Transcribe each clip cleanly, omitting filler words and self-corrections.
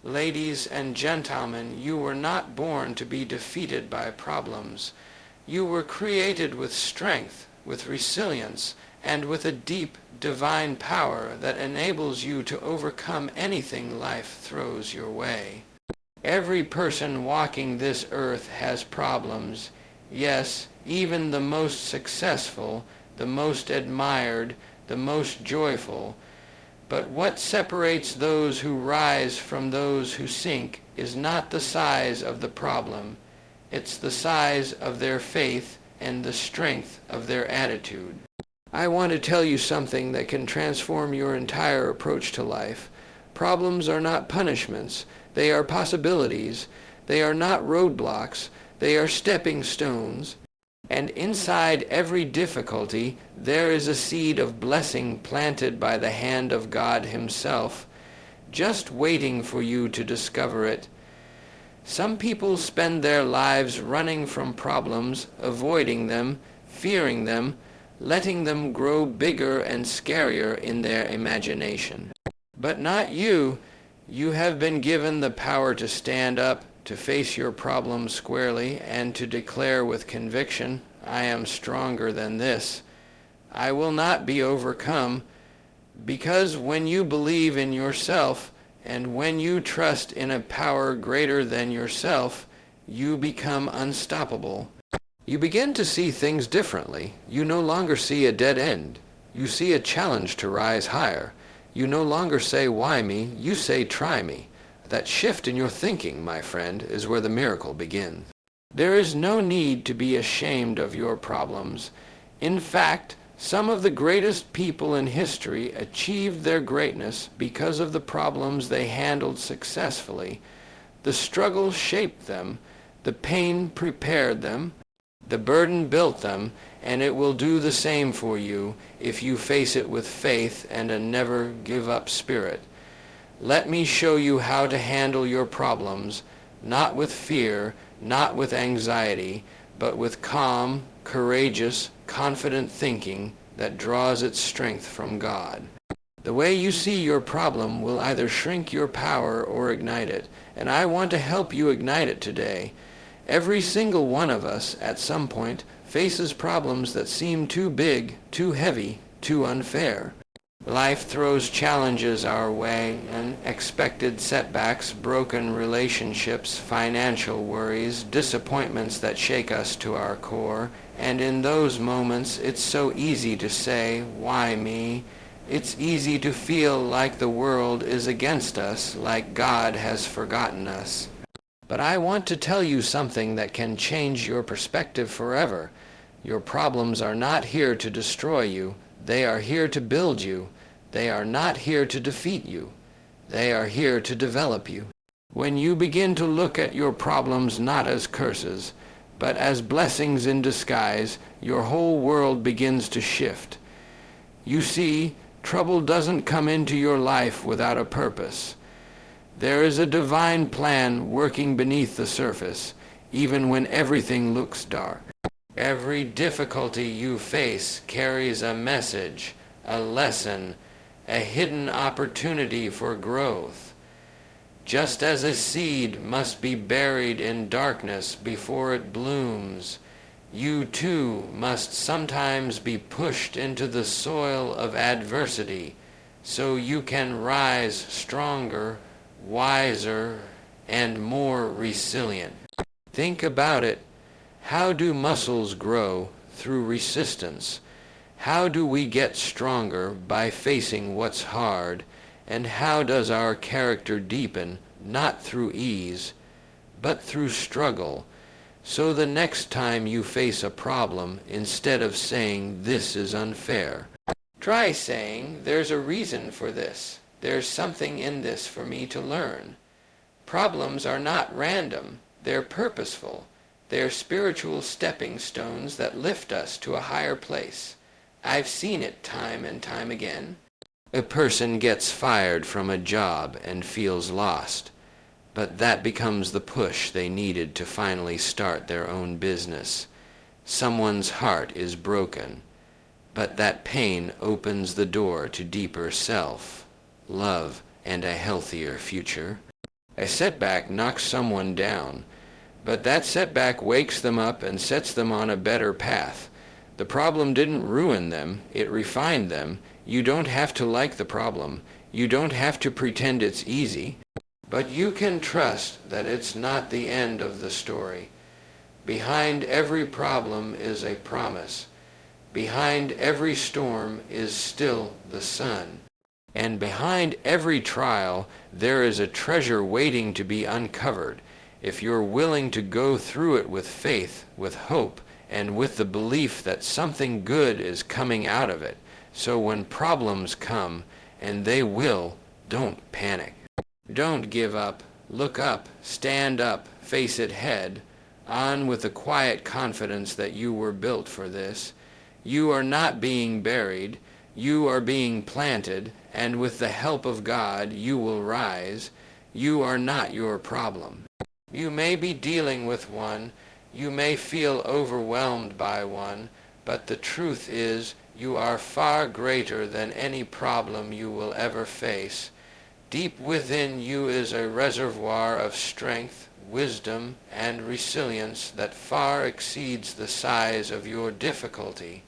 Ladies and gentlemen, you were not born to be defeated by problems. You were created with strength, with resilience, and with a deep divine power that enables you to overcome anything life throws your way. Every person walking this earth has problems. Yes, even the most successful, the most admired, the most joyful. But what separates those who rise from those who sink is not the size of the problem. It's the size of their faith and the strength of their attitude. I want to tell you something that can transform your entire approach to life. Problems are not punishments. They are possibilities. They are not roadblocks. They are stepping stones. And inside every difficulty, there is a seed of blessing planted by the hand of God Himself, just waiting for you to discover it. Some people spend their lives running from problems, avoiding them, fearing them, letting them grow bigger and scarier in their imagination. But not you. You have been given the power to stand up, to face your problems squarely, and to declare with conviction, I am stronger than this. I will not be overcome, because when you believe in yourself, and when you trust in a power greater than yourself, you become unstoppable. You begin to see things differently. You no longer see a dead end. You see a challenge to rise higher. You no longer say, why me? You say, try me. That shift in your thinking, my friend, is where the miracle begins. There is no need to be ashamed of your problems. In fact, some of the greatest people in history achieved their greatness because of the problems they handled successfully. The struggle shaped them, the pain prepared them, the burden built them, and it will do the same for you if you face it with faith and a never-give-up spirit. Let me show you how to handle your problems, not with fear, not with anxiety, but with calm, courageous, confident thinking that draws its strength from God. The way you see your problem will either shrink your power or ignite it, and I want to help you ignite it today. Every single one of us, at some point, faces problems that seem too big, too heavy, too unfair. Life throws challenges our way, unexpected setbacks, broken relationships, financial worries, disappointments that shake us to our core. And in those moments, it's so easy to say, why me? It's easy to feel like the world is against us, like God has forgotten us. But I want to tell you something that can change your perspective forever. Your problems are not here to destroy you. They are here to build you. They are not here to defeat you. They are here to develop you. When you begin to look at your problems not as curses, but as blessings in disguise, your whole world begins to shift. You see, trouble doesn't come into your life without a purpose. There is a divine plan working beneath the surface, even when everything looks dark. Every difficulty you face carries a message, a lesson, a hidden opportunity for growth. Just as a seed must be buried in darkness before it blooms, you too must sometimes be pushed into the soil of adversity so you can rise stronger, wiser, and more resilient. Think about it. How do muscles grow? Through resistance. How do we get stronger? By facing what's hard. And how does our character deepen? Not through ease, but through struggle. So the next time you face a problem, instead of saying, this is unfair, try saying, there's a reason for this. There's something in this for me to learn. Problems are not random. They're purposeful. They're spiritual stepping stones that lift us to a higher place. I've seen it time and time again. A person gets fired from a job and feels lost, but that becomes the push they needed to finally start their own business. Someone's heart is broken, but that pain opens the door to deeper self, love, and a healthier future. A setback knocks someone down, but that setback wakes them up and sets them on a better path. The problem didn't ruin them, it refined them. You don't have to like the problem. You don't have to pretend it's easy. But you can trust that it's not the end of the story. Behind every problem is a promise. Behind every storm is still the sun. And behind every trial there is a treasure waiting to be uncovered, if you're willing to go through it with faith, with hope, and with the belief that something good is coming out of it. So when problems come, and they will, don't panic. Don't give up. Look up, stand up, face it head, on with the quiet confidence that you were built for this. You are not being buried. You are being planted, and with the help of God you will rise. You are not your problem. You may be dealing with one, you may feel overwhelmed by one, but the truth is you are far greater than any problem you will ever face. Deep within you is a reservoir of strength, wisdom, and resilience that far exceeds the size of your difficulty.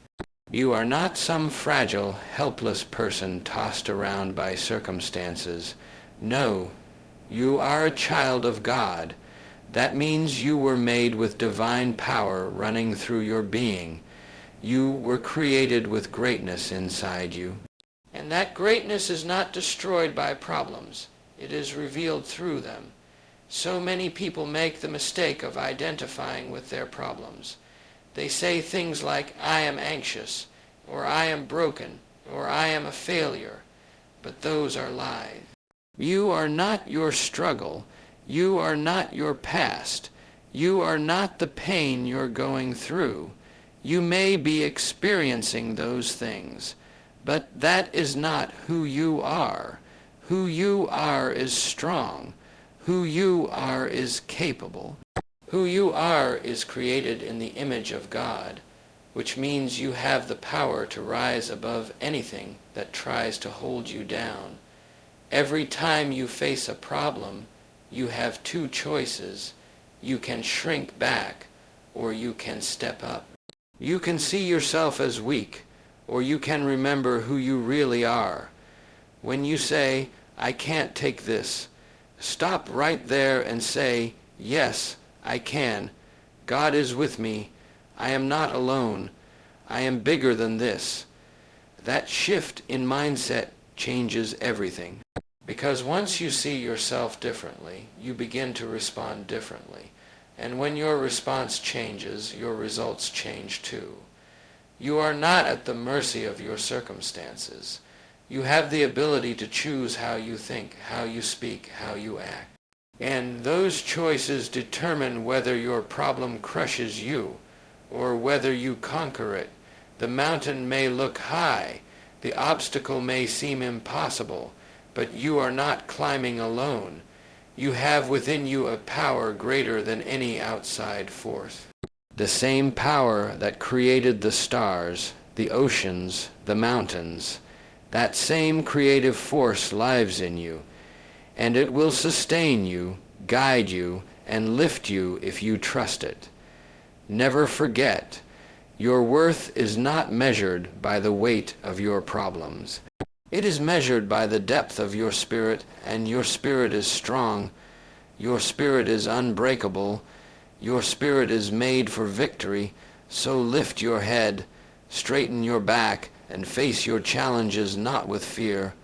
You are not some fragile, helpless person tossed around by circumstances. No, you are a child of God. That means you were made with divine power running through your being. You were created with greatness inside you. And that greatness is not destroyed by problems. It is revealed through them. So many people make the mistake of identifying with their problems. They say things like, I am anxious, or I am broken, or I am a failure. But those are lies. You are not your struggle. You are not your past. You are not the pain you're going through. You may be experiencing those things, but that is not who you are. Who you are is strong. Who you are is capable. Who you are is created in the image of God, which means you have the power to rise above anything that tries to hold you down. Every time you face a problem, you have two choices. You can shrink back, or you can step up. You can see yourself as weak, or you can remember who you really are. When you say, I can't take this, stop right there and say, yes, I can. God is with me. I am not alone. I am bigger than this. That shift in mindset changes everything. Because once you see yourself differently, you begin to respond differently. And when your response changes, your results change too. You are not at the mercy of your circumstances. You have the ability to choose how you think, how you speak, how you act. And those choices determine whether your problem crushes you or whether you conquer it. The mountain may look high, the obstacle may seem impossible, but you are not climbing alone. You have within you a power greater than any outside force. The same power that created the stars, the oceans, the mountains, that same creative force lives in you, and it will sustain you, guide you, and lift you if you trust it. Never forget, your worth is not measured by the weight of your problems. It is measured by the depth of your spirit, and your spirit is strong. Your spirit is unbreakable. Your spirit is made for victory. So lift your head, straighten your back, and face your challenges not with fear,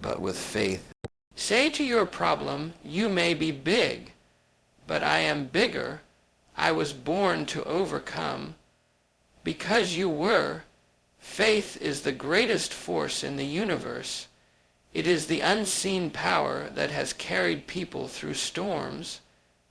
but with faith. Say to your problem, you may be big, but I am bigger. I was born to overcome. Because you were, faith is the greatest force in the universe. It is the unseen power that has carried people through storms,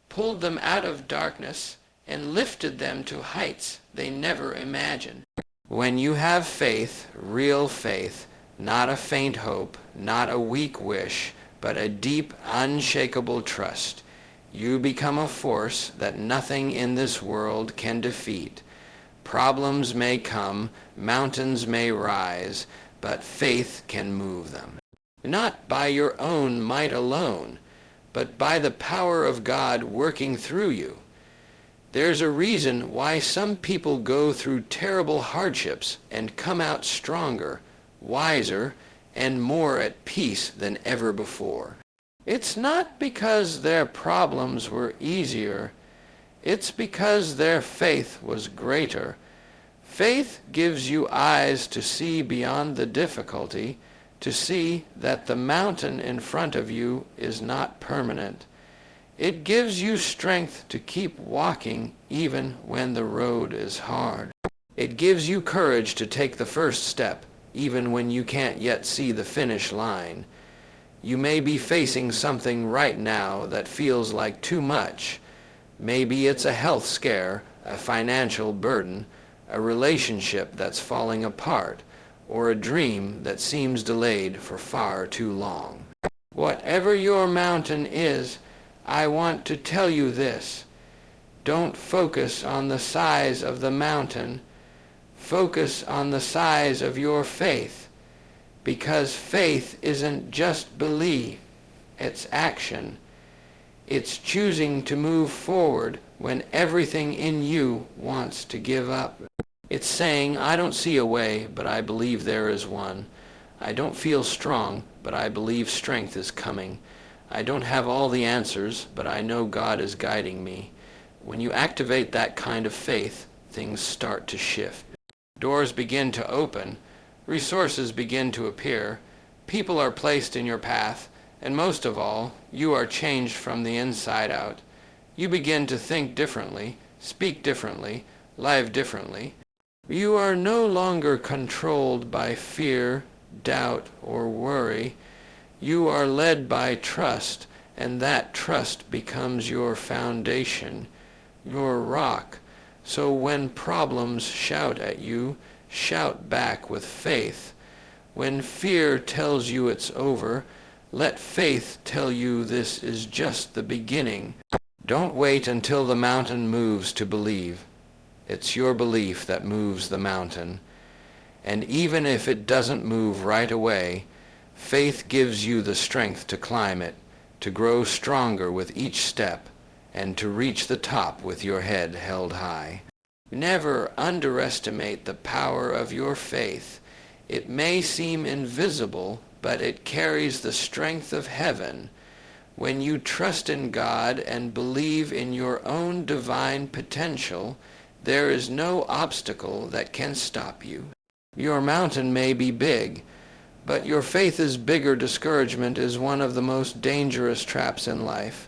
pulled them out of darkness, and lifted them to heights they never imagined. When you have faith, real faith, not a faint hope, not a weak wish, but a deep, unshakable trust, you become a force that nothing in this world can defeat. Problems may come, mountains may rise, but faith can move them. Not by your own might alone, but by the power of God working through you. There's a reason why some people go through terrible hardships and come out stronger, wiser, and more at peace than ever before. It's not because their problems were easier, it's because their faith was greater. Faith gives you eyes to see beyond the difficulty, to see that the mountain in front of you is not permanent. It gives you strength to keep walking even when the road is hard. It gives you courage to take the first step, even when you can't yet see the finish line. You may be facing something right now that feels like too much. Maybe it's a health scare, a financial burden, a relationship that's falling apart, or a dream that seems delayed for far too long. Whatever your mountain is, I want to tell you this. Don't focus on the size of the mountain. Focus on the size of your faith, because faith isn't just belief, it's action. It's choosing to move forward when everything in you wants to give up. It's saying, I don't see a way, but I believe there is one. I don't feel strong, but I believe strength is coming. I don't have all the answers, but I know God is guiding me. When you activate that kind of faith, things start to shift. Doors begin to open, resources begin to appear, people are placed in your path, and most of all, you are changed from the inside out. You begin to think differently, speak differently, live differently. You are no longer controlled by fear, doubt, or worry. You are led by trust, and that trust becomes your foundation, your rock. So when problems shout at you, shout back with faith. When fear tells you it's over, let faith tell you this is just the beginning. Don't wait until the mountain moves to believe. It's your belief that moves the mountain. And even if it doesn't move right away, faith gives you the strength to climb it, to grow stronger with each step, and to reach the top with your head held high. Never underestimate the power of your faith. It may seem invisible, but it carries the strength of heaven. When you trust in God and believe in your own divine potential, there is no obstacle that can stop you. Your mountain may be big, but your faith is bigger. Discouragement is one of the most dangerous traps in life.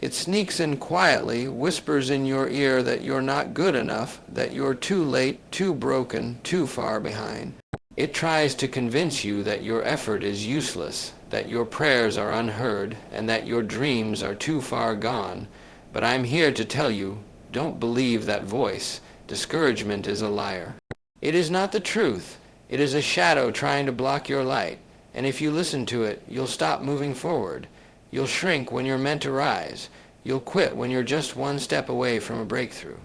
It sneaks in quietly, whispers in your ear that you're not good enough, that you're too late, too broken, too far behind. It tries to convince you that your effort is useless, that your prayers are unheard, and that your dreams are too far gone. But I'm here to tell you, don't believe that voice. Discouragement is a liar. It is not the truth. It is a shadow trying to block your light. And if you listen to it, you'll stop moving forward. You'll shrink when you're meant to rise. You'll quit when you're just one step away from a breakthrough.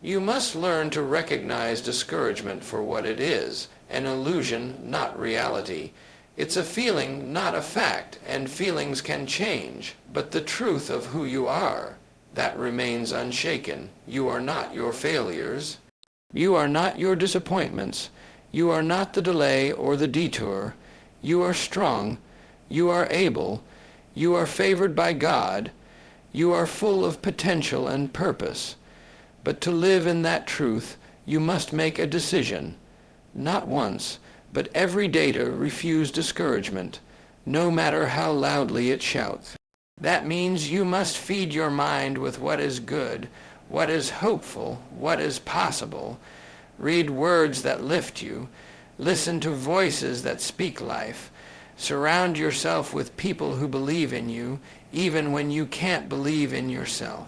You must learn to recognize discouragement for what it is, an illusion, not reality. It's a feeling, not a fact, and feelings can change, but the truth of who you are, that remains unshaken. You are not your failures. You are not your disappointments. You are not the delay or the detour. You are strong. You are able. You are favored by God. You are full of potential and purpose. But to live in that truth, you must make a decision, not once, but every day, to refuse discouragement, no matter how loudly it shouts. That means you must feed your mind with what is good, what is hopeful, what is possible. Read words that lift you. Listen to voices that speak life. Surround yourself with people who believe in you, even when you can't believe in yourself.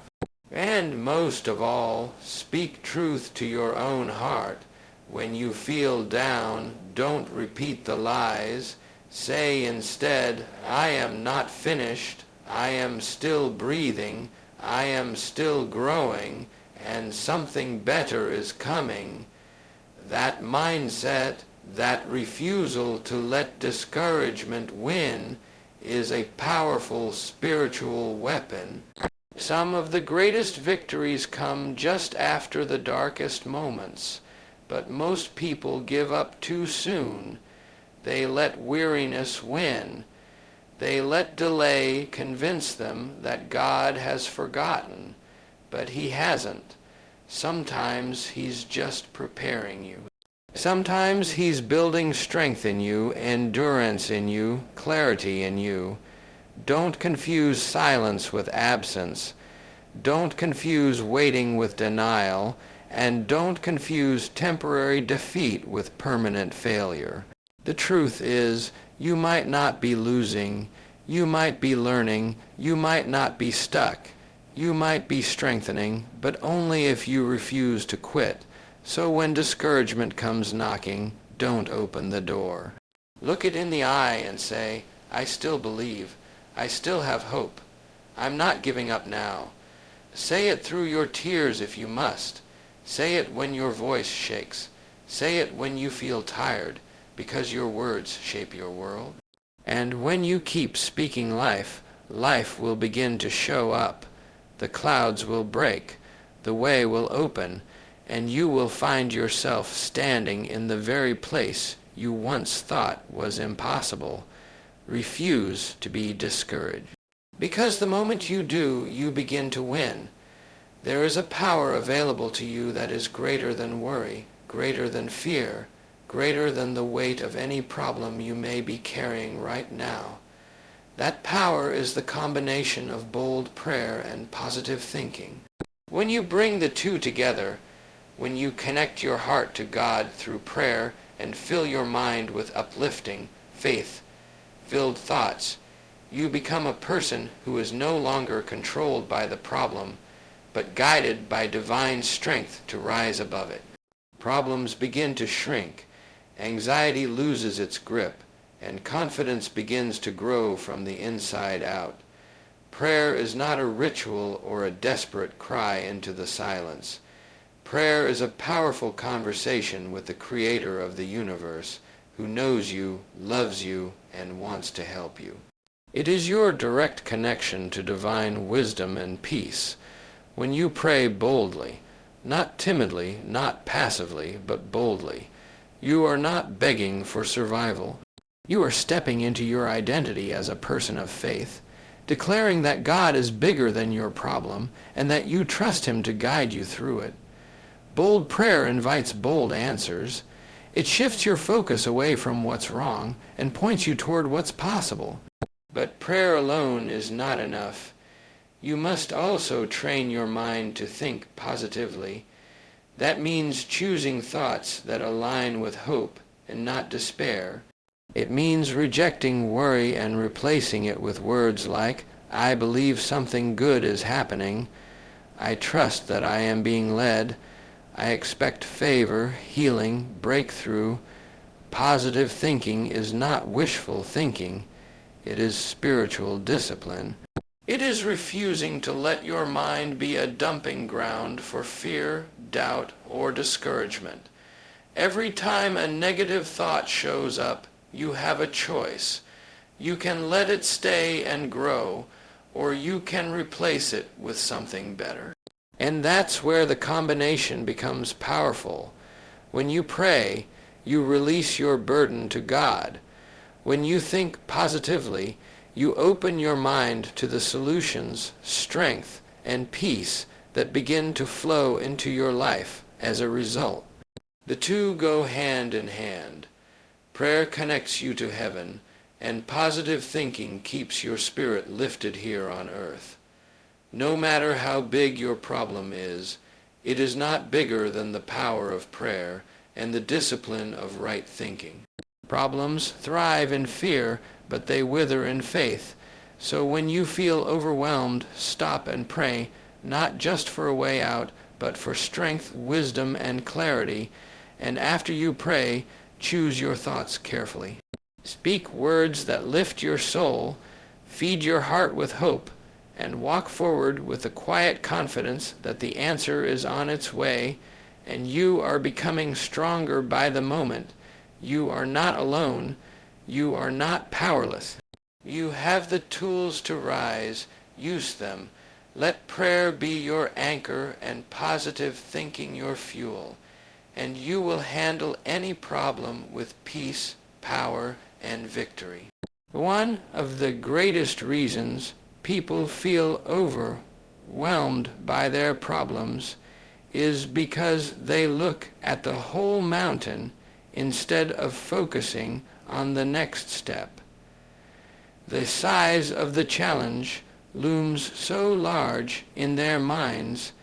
And most of all, speak truth to your own heart. When you feel down, don't repeat the lies. Say instead, I am not finished. I am still breathing. I am still growing, and something better is coming. That mindset, that refusal to let discouragement win, is a powerful spiritual weapon. Some of the greatest victories come just after the darkest moments, but most people give up too soon. They let weariness win. They let delay convince them that God has forgotten, but He hasn't. Sometimes He's just preparing you. Sometimes He's building strength in you, endurance in you, clarity in you. Don't confuse silence with absence. Don't confuse waiting with denial, and don't confuse temporary defeat with permanent failure. The truth is, you might not be losing, you might be learning, you might not be stuck, you might be strengthening, but only if you refuse to quit. So when discouragement comes knocking, don't open the door. Look it in the eye and say, I still believe. I still have hope. I'm not giving up now. Say it through your tears if you must. Say it when your voice shakes. Say it when you feel tired, because your words shape your world. And when you keep speaking life, life will begin to show up. The clouds will break. The way will open. And you will find yourself standing in the very place you once thought was impossible. Refuse to be discouraged. Because the moment you do, you begin to win. There is a power available to you that is greater than worry, greater than fear, greater than the weight of any problem you may be carrying right now. That power is the combination of bold prayer and positive thinking. When you bring the two together, when you connect your heart to God through prayer and fill your mind with uplifting, faith-filled thoughts, you become a person who is no longer controlled by the problem, but guided by divine strength to rise above it. Problems begin to shrink, anxiety loses its grip, and confidence begins to grow from the inside out. Prayer is not a ritual or a desperate cry into the silence. Prayer is a powerful conversation with the Creator of the universe, who knows you, loves you, and wants to help you. It is your direct connection to divine wisdom and peace. When you pray boldly, not timidly, not passively, but boldly, you are not begging for survival. You are stepping into your identity as a person of faith, declaring that God is bigger than your problem and that you trust Him to guide you through it. Bold prayer invites bold answers. It shifts your focus away from what's wrong and points you toward what's possible. But prayer alone is not enough. You must also train your mind to think positively. That means choosing thoughts that align with hope and not despair. It means rejecting worry and replacing it with words like, I believe something good is happening. I trust that I am being led. I expect favor, healing, breakthrough. Positive thinking is not wishful thinking. It is spiritual discipline. It is refusing to let your mind be a dumping ground for fear, doubt, or discouragement. Every time a negative thought shows up, you have a choice. You can let it stay and grow, or you can replace it with something better. And that's where the combination becomes powerful. When you pray, you release your burden to God. When you think positively, you open your mind to the solutions, strength, and peace that begin to flow into your life as a result. The two go hand in hand. Prayer connects you to heaven, and positive thinking keeps your spirit lifted here on earth. No matter how big your problem is, it is not bigger than the power of prayer and the discipline of right thinking. Problems thrive in fear, but they wither in faith. So when you feel overwhelmed, stop and pray, not just for a way out, but for strength, wisdom, and clarity. And after you pray, choose your thoughts carefully. Speak words that lift your soul, feed your heart with hope, and walk forward with the quiet confidence that the answer is on its way, and you are becoming stronger by the moment. You are not alone. You are not powerless. You have the tools to rise. Use them. Let prayer be your anchor and positive thinking your fuel, and you will handle any problem with peace, power, and victory. One of the greatest reasons people feel overwhelmed by their problems is because they look at the whole mountain instead of focusing on the next step. The size of the challenge looms so large in their minds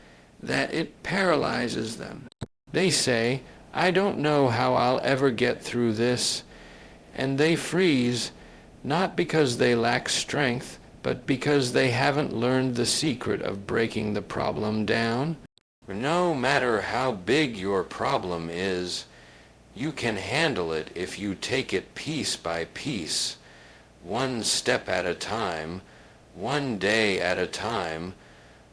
that it paralyzes them. They say, "I don't know how I'll ever get through this," and they freeze, not because they lack strength, but because they haven't learned the secret of breaking the problem down. No matter how big your problem is, you can handle it if you take it piece by piece, one step at a time, one day at a time,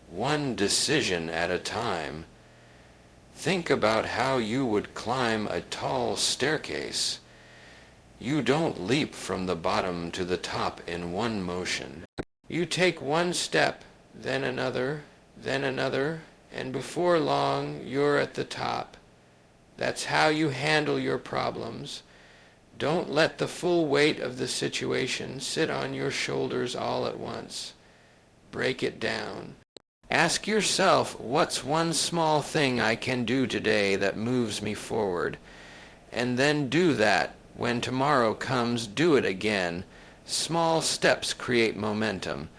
one decision at a time. Think about how you would climb a tall staircase. You don't leap from the bottom to the top in one motion. You take one step, then another, and before long you're at the top. That's how you handle your problems. Don't let the full weight of the situation sit on your shoulders all at once. Break it down. Ask yourself, what's one small thing I can do today that moves me forward? And then do that. When tomorrow comes, do it again. Small steps create momentum.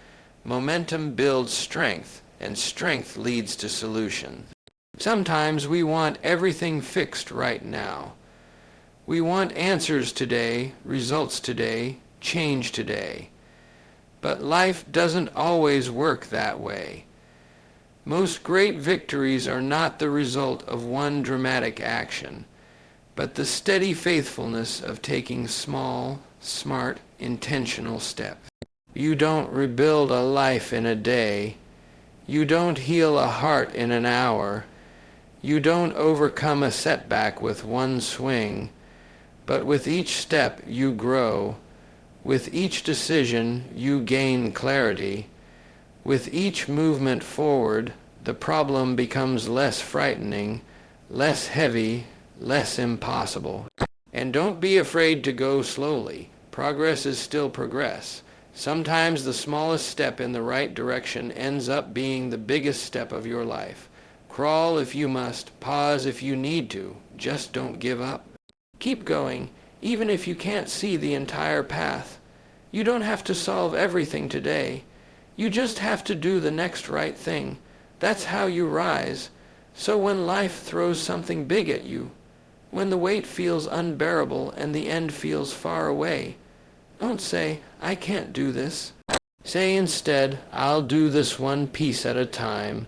Momentum builds strength, and strength leads to solution. Sometimes we want everything fixed right now. We want answers today, results today, change today. But life doesn't always work that way. Most great victories are not the result of one dramatic action, but the steady faithfulness of taking small, smart, intentional steps. You don't rebuild a life in a day. You don't heal a heart in an hour. You don't overcome a setback with one swing. But with each step you grow. With each decision you gain clarity. With each movement forward, the problem becomes less frightening, less heavy, less impossible. And don't be afraid to go slowly. Progress is still progress. Sometimes the smallest step in the right direction ends up being the biggest step of your life. Crawl if you must, pause if you need to. Just don't give up. Keep going, even if you can't see the entire path. You don't have to solve everything today. You just have to do the next right thing. That's how you rise. So when life throws something big at you, when the weight feels unbearable and the end feels far away, don't say, "I can't do this." Say instead, "I'll do this one piece at a time,"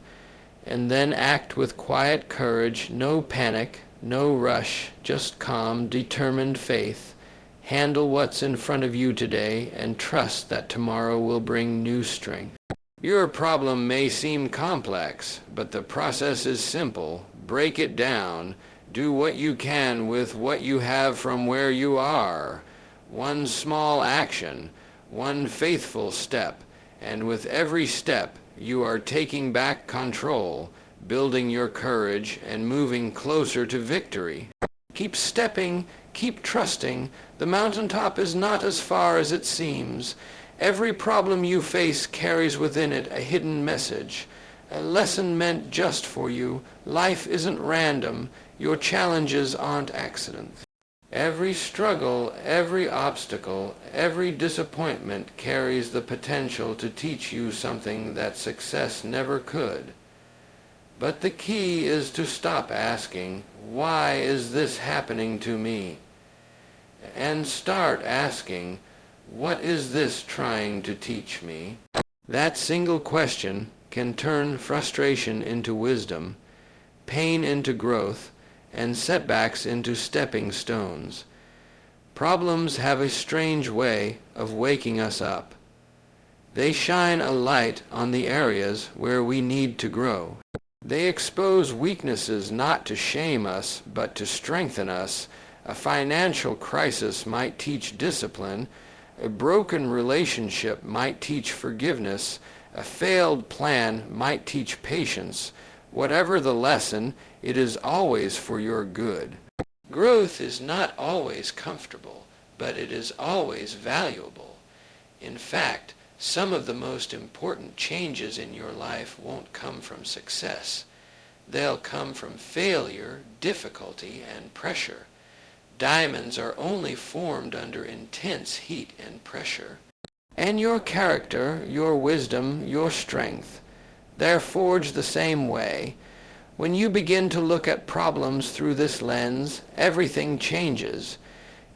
and then act with quiet courage, no panic, no rush, just calm, determined faith. Handle what's in front of you today and trust that tomorrow will bring new strength. Your problem may seem complex, but the process is simple. Break it down. Do what you can with what you have from where you are. One small action, one faithful step, and with every step you are taking back control, building your courage, and moving closer to victory. Keep stepping, keep trusting. The mountaintop is not as far as it seems. Every problem you face carries within it a hidden message, a lesson meant just for you. Life isn't random. Your challenges aren't accidents. Every struggle, every obstacle, every disappointment carries the potential to teach you something that success never could. But the key is to stop asking, "Why is this happening to me?" and start asking, "What is this trying to teach me?" That single question can turn frustration into wisdom, pain into growth, and setbacks into stepping stones. Problems have a strange way of waking us up. They shine a light on the areas where we need to grow. They expose weaknesses not to shame us, but to strengthen us. A financial crisis might teach discipline. A broken relationship might teach forgiveness. A failed plan might teach patience. Whatever the lesson, it is always for your good. Growth is not always comfortable, but it is always valuable. In fact, some of the most important changes in your life won't come from success. They'll come from failure, difficulty, and pressure. Diamonds are only formed under intense heat and pressure. And your character, your wisdom, your strength, they're forged the same way. When you begin to look at problems through this lens, everything changes.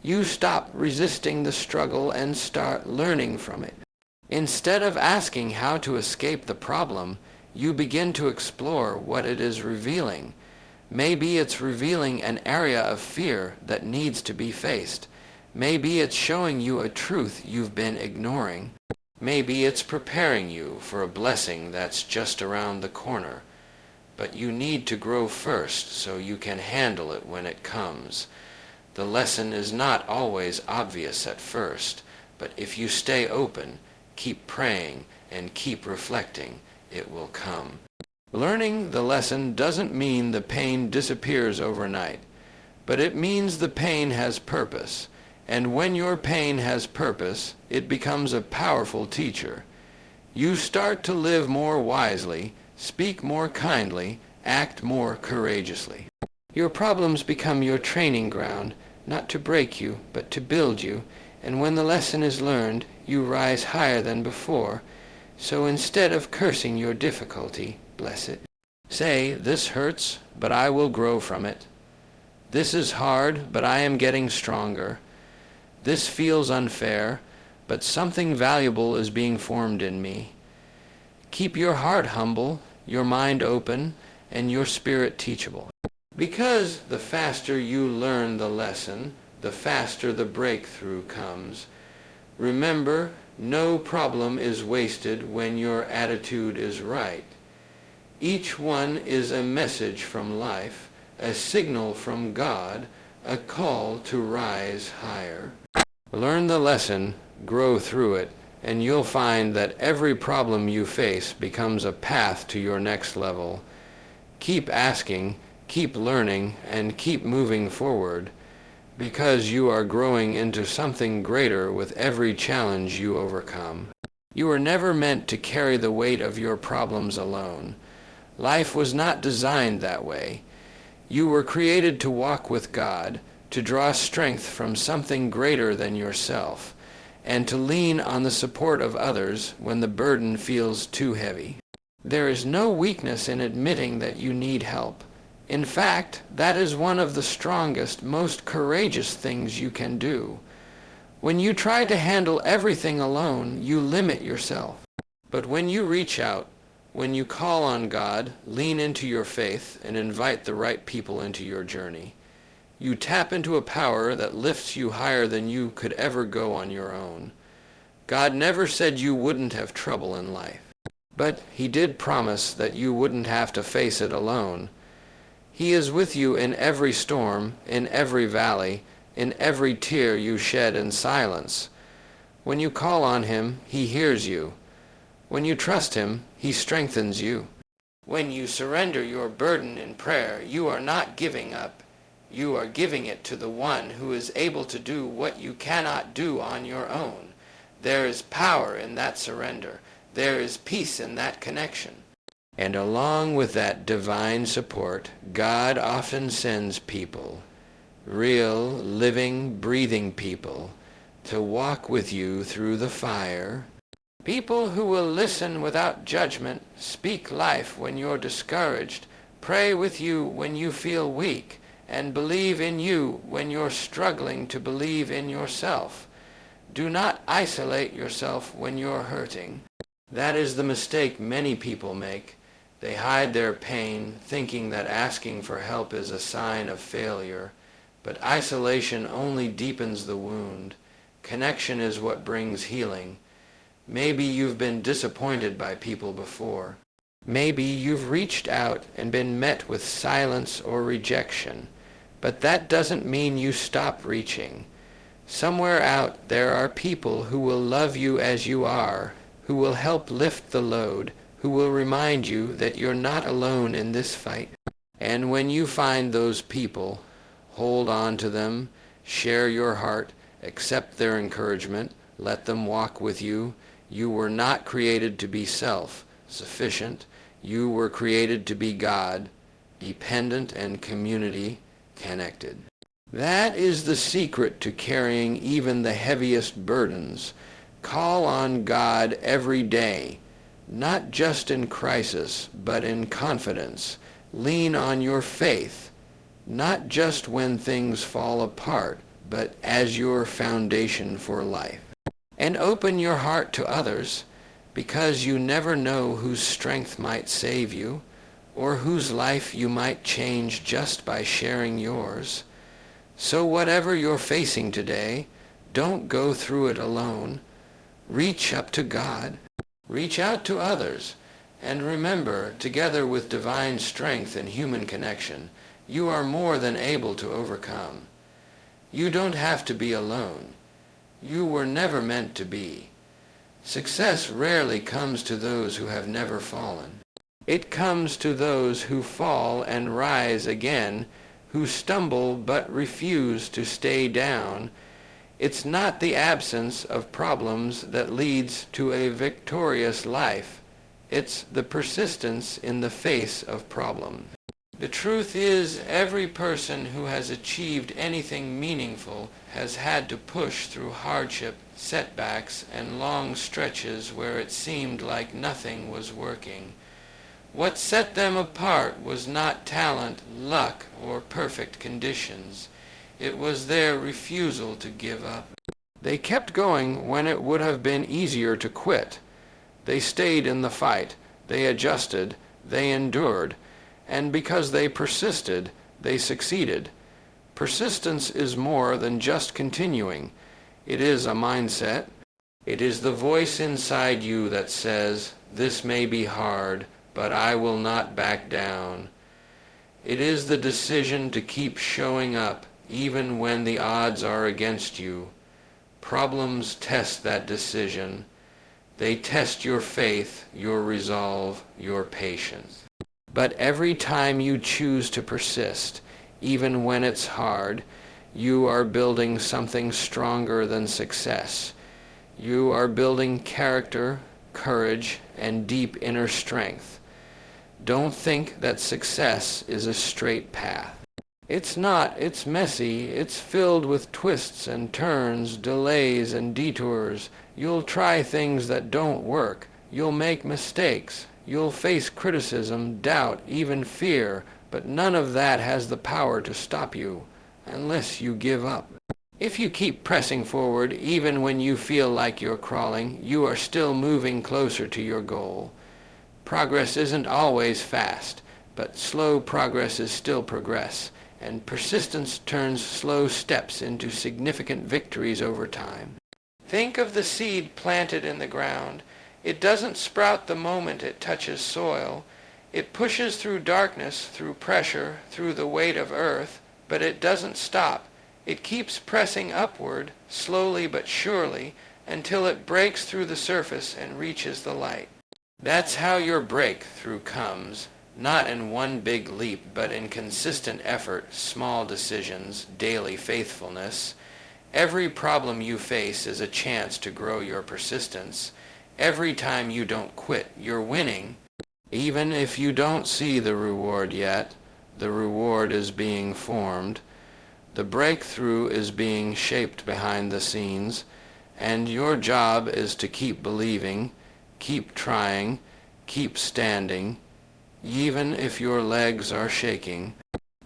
You stop resisting the struggle and start learning from it. Instead of asking how to escape the problem, you begin to explore what it is revealing. Maybe it's revealing an area of fear that needs to be faced. Maybe it's showing you a truth you've been ignoring. Maybe it's preparing you for a blessing that's just around the corner. But you need to grow first so you can handle it when it comes. The lesson is not always obvious at first, but if you stay open, keep praying, and keep reflecting, it will come. Learning the lesson doesn't mean the pain disappears overnight, but it means the pain has purpose. And when your pain has purpose, it becomes a powerful teacher. You start to live more wisely, speak more kindly, act more courageously. Your problems become your training ground, not to break you, but to build you. And when the lesson is learned, you rise higher than before. So instead of cursing your difficulty, bless it. Say, this hurts, but I will grow from it. This is hard, but I am getting stronger. This feels unfair, but something valuable is being formed in me. Keep your heart humble, your mind open, and your spirit teachable. Because the faster you learn the lesson, the faster the breakthrough comes. Remember, no problem is wasted when your attitude is right. Each one is a message from life, a signal from God, a call to rise higher. Learn the lesson, grow through it, and you'll find that every problem you face becomes a path to your next level. Keep asking, keep learning, and keep moving forward, because you are growing into something greater with every challenge you overcome. You were never meant to carry the weight of your problems alone. Life was not designed that way. You were created to walk with God, to draw strength from something greater than yourself, and to lean on the support of others when the burden feels too heavy. There is no weakness in admitting that you need help. In fact, that is one of the strongest, most courageous things you can do. When you try to handle everything alone, you limit yourself. But when you reach out, when you call on God, lean into your faith, and invite the right people into your journey, you tap into a power that lifts you higher than you could ever go on your own. God never said you wouldn't have trouble in life, but He did promise that you wouldn't have to face it alone. He is with you in every storm, in every valley, in every tear you shed in silence. When you call on Him, He hears you. When you trust Him, He strengthens you. When you surrender your burden in prayer, you are not giving up. You are giving it to the One who is able to do what you cannot do on your own. There is power in that surrender. There is peace in that connection. And along with that divine support, God often sends people, real, living, breathing people, to walk with you through the fire. People who will listen without judgment, speak life when you're discouraged, pray with you when you feel weak, and believe in you when you're struggling to believe in yourself. Do not isolate yourself when you're hurting. That is the mistake many people make. They hide their pain, thinking that asking for help is a sign of failure. But isolation only deepens the wound. Connection is what brings healing. Maybe you've been disappointed by people before. Maybe you've reached out and been met with silence or rejection. But that doesn't mean you stop reaching. Somewhere out there are people who will love you as you are, who will help lift the load, who will remind you that you're not alone in this fight. And when you find those people, hold on to them, share your heart, accept their encouragement, let them walk with you. You were not created to be self-sufficient. You were created to be God, dependent and community connected. That is the secret to carrying even the heaviest burdens. Call on God every day, not just in crisis, but in confidence. Lean on your faith, not just when things fall apart, but as your foundation for life. And open your heart to others, because you never know whose strength might save you, or whose life you might change just by sharing yours. So whatever you're facing today, don't go through it alone. Reach up to God. Reach out to others. And remember, together with divine strength and human connection, you are more than able to overcome. You don't have to be alone. You were never meant to be. Success rarely comes to those who have never fallen. It comes to those who fall and rise again, who stumble but refuse to stay down. It's not the absence of problems that leads to a victorious life. It's the persistence in the face of problems. The truth is, every person who has achieved anything meaningful has had to push through hardship, setbacks, and long stretches where it seemed like nothing was working. What set them apart was not talent, luck, or perfect conditions. It was their refusal to give up. They kept going when it would have been easier to quit. They stayed in the fight. They adjusted. They endured. And because they persisted, they succeeded. Persistence is more than just continuing. It is a mindset. It is the voice inside you that says, "This may be hard, but I will not back down." It is the decision to keep showing up even when the odds are against you. Problems test that decision. They test your faith, your resolve, your patience. But every time you choose to persist, even when it's hard, you are building something stronger than success. You are building character, courage, and deep inner strength. Don't think that success is a straight path. It's not. It's messy. It's filled with twists and turns, delays and detours. You'll try things that don't work. You'll make mistakes. You'll face criticism, doubt, even fear, but none of that has the power to stop you, unless you give up. If you keep pressing forward, even when you feel like you're crawling, you are still moving closer to your goal. Progress isn't always fast, but slow progress is still progress, and persistence turns slow steps into significant victories over time. Think of the seed planted in the ground. It doesn't sprout the moment it touches soil. It pushes through darkness, through pressure, through the weight of earth, but it doesn't stop. It keeps pressing upward, slowly but surely, until it breaks through the surface and reaches the light. That's how your breakthrough comes, not in one big leap, but in consistent effort, small decisions, daily faithfulness. Every problem you face is a chance to grow your persistence. Every time you don't quit, you're winning. Even if you don't see the reward yet, the reward is being formed. The breakthrough is being shaped behind the scenes, and your job is to keep believing, keep trying, keep standing, even if your legs are shaking.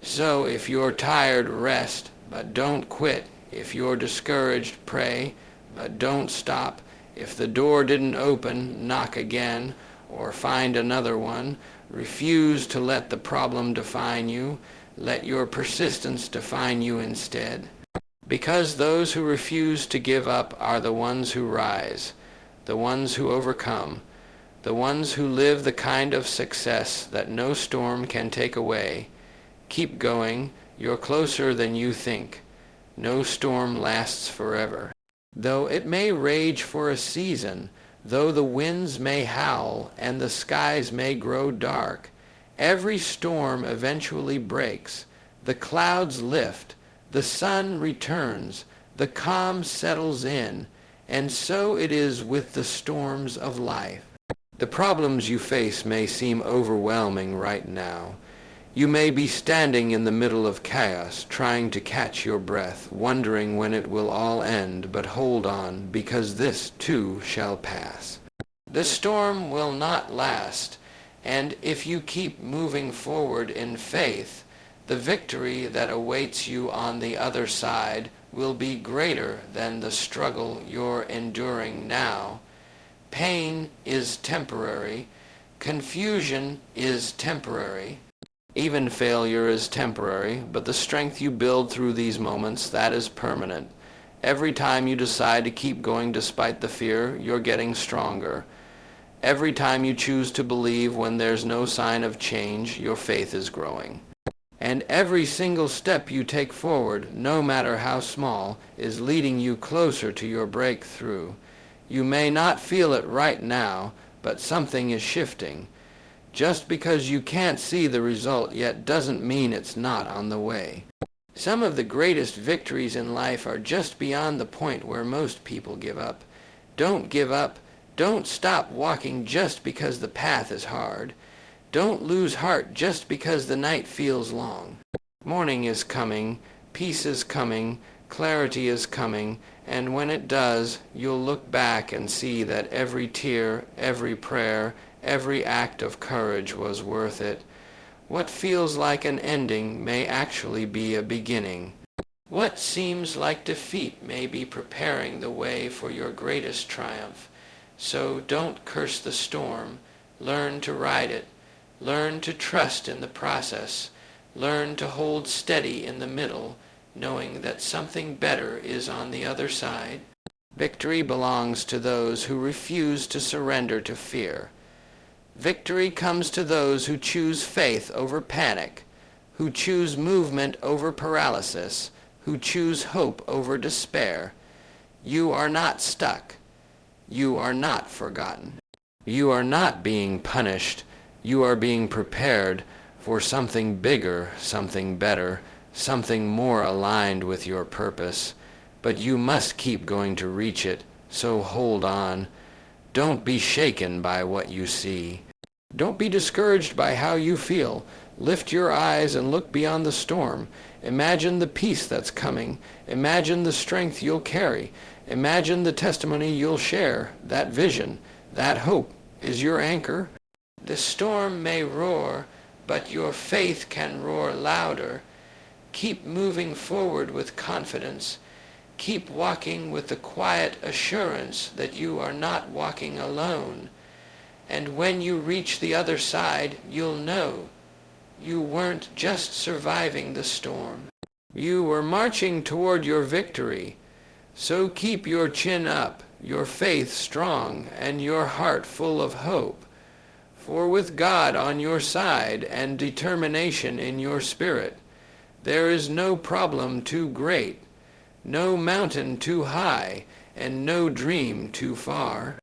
So if you're tired, rest, but don't quit. If you're discouraged, pray, but don't stop. If the door didn't open, knock again, or find another one. Refuse to let the problem define you. Let your persistence define you instead. Because those who refuse to give up are the ones who rise, the ones who overcome, the ones who live the kind of success that no storm can take away. Keep going. You're closer than you think. No storm lasts forever. Though it may rage for a season, though the winds may howl and the skies may grow dark, every storm eventually breaks, the clouds lift, the sun returns, the calm settles in, and so it is with the storms of life. The problems you face may seem overwhelming right now. You may be standing in the middle of chaos, trying to catch your breath, wondering when it will all end, but hold on, because this too shall pass. The storm will not last, and if you keep moving forward in faith, the victory that awaits you on the other side will be greater than the struggle you're enduring now. Pain is temporary. Confusion is temporary. Even failure is temporary, but the strength you build through these moments, that is permanent. Every time you decide to keep going despite the fear, you're getting stronger. Every time you choose to believe when there's no sign of change, your faith is growing. And every single step you take forward, no matter how small, is leading you closer to your breakthrough. You may not feel it right now, but something is shifting. Just because you can't see the result yet doesn't mean it's not on the way. Some of the greatest victories in life are just beyond the point where most people give up. Don't give up. Don't stop walking just because the path is hard. Don't lose heart just because the night feels long. Morning is coming, peace is coming, clarity is coming, and when it does, you'll look back and see that every tear, every prayer, every act of courage was worth it. What feels like an ending may actually be a beginning. What seems like defeat may be preparing the way for your greatest triumph. So don't curse the storm. Learn to ride it. Learn to trust in the process. Learn to hold steady in the middle, knowing that something better is on the other side. Victory belongs to those who refuse to surrender to fear. Victory comes to those who choose faith over panic, who choose movement over paralysis, who choose hope over despair. You are not stuck. You are not forgotten. You are not being punished. You are being prepared for something bigger, something better, something more aligned with your purpose. But you must keep going to reach it, so hold on. Don't be shaken by what you see. Don't be discouraged by how you feel. Lift your eyes and look beyond the storm. Imagine the peace that's coming. Imagine the strength you'll carry. Imagine the testimony you'll share. That vision, that hope is your anchor. The storm may roar, but your faith can roar louder. Keep moving forward with confidence. Keep walking with the quiet assurance that you are not walking alone. And when you reach the other side, you'll know you weren't just surviving the storm. You were marching toward your victory. So keep your chin up, your faith strong, and your heart full of hope. For with God on your side and determination in your spirit, there is no problem too great, no mountain too high, and no dream too far.